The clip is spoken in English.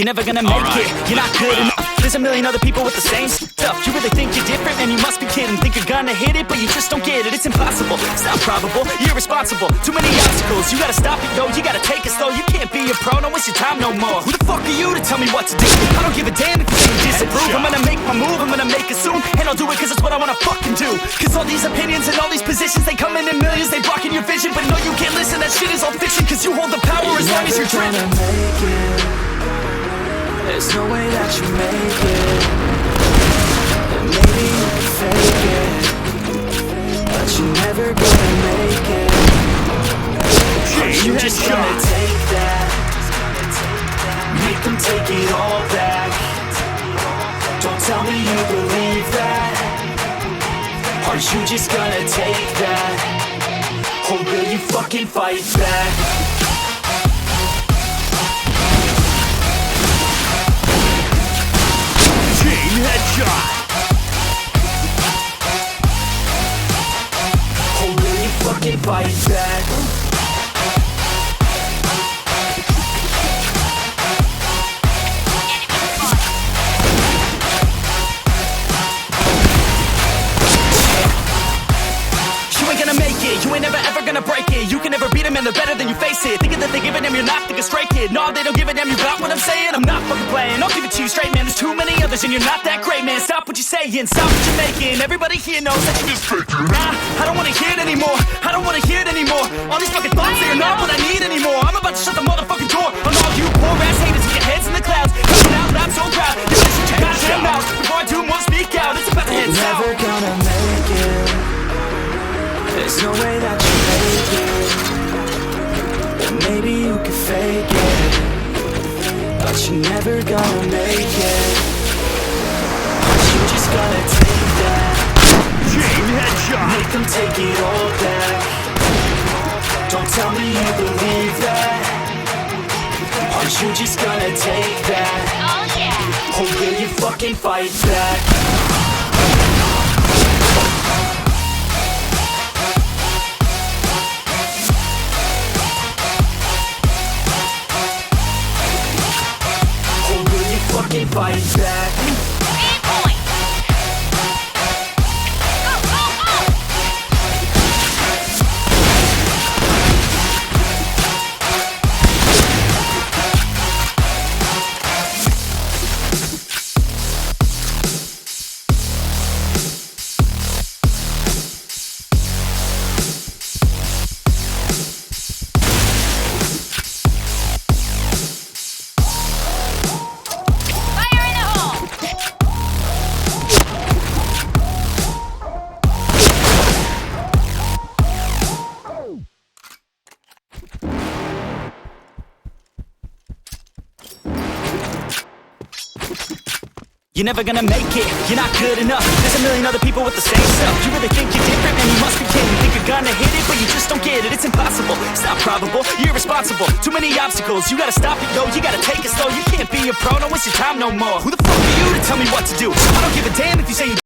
You're never gonna make it, you're not good enough. There's a million other people with the same stuff. You really think you're different? Man, you must be kidding. Think you're gonna hit it, but you just don't get it. It's impossible, it's not probable, you're irresponsible. Too many obstacles, you gotta stop it, yo. You gotta take it slow, you can't be a pro. Don't waste your time no more. Who the fuck are you to tell me what to do? I don't give a damn if you say you disapprove. I'm gonna make my move, I'm gonna make it soon. And I'll do it cause it's what I wanna fucking do. Cause all these opinions and all these positions, they come in millions, they blocking your vision. But no, you can't listen, that shit is all fiction. Cause you hold the power as long as you're driven. There's no way that you make it. And maybe you can fake it, but you're never gonna make it. You're just gonna take that, make them take it all back. Don't tell me you believe that. Are you just gonna take that, or will you fucking fight back? Headshot. Or will you fucking fight back? You ain't gonna make it, you ain't never ever gonna break it. You can never beat them and they're better than you face it. Thinking that they give a damn, you're not thinking straight, kid. No, they don't give a damn, you got what I'm saying? I'm not fucking playing, I'll give it to you straight, man. There's too many others and you're not that great, man. Stop what you're saying, stop what you're making. Everybody here knows that you're just faking. Nah, I don't wanna hear it anymore, I don't wanna hear it anymore. All these fucking thoughts, they are not what I need anymore. I'm about to shut the motherfucking door on all you poor ass haters with your heads in the clouds. Coming out loud, so proud. You better shut your goddamn mouth before I do more speak out. It's about to head south. Never gonna make it. There's no way that you make it. And maybe you can fake it, but you're never gonna make it. You're just gonna take that, Headshot. make them take it all back. Don't tell me you believe that. Are you just gonna take that? Oh yeah. Or will you fucking fight back? Fight back. 3 points. Go, go, go. You're never gonna make it, you're not good enough. There's a million other people with the same stuff. You really think you're different? Man, you must be kidding. Think you're gonna hit it, but you just don't get it. It's impossible, it's not probable, you're irresponsible. Too many obstacles, you gotta stop it, yo. You gotta take it slow, you can't be a pro. Don't waste your time no more. Who the fuck are you to tell me what to do? I don't give a damn if you say you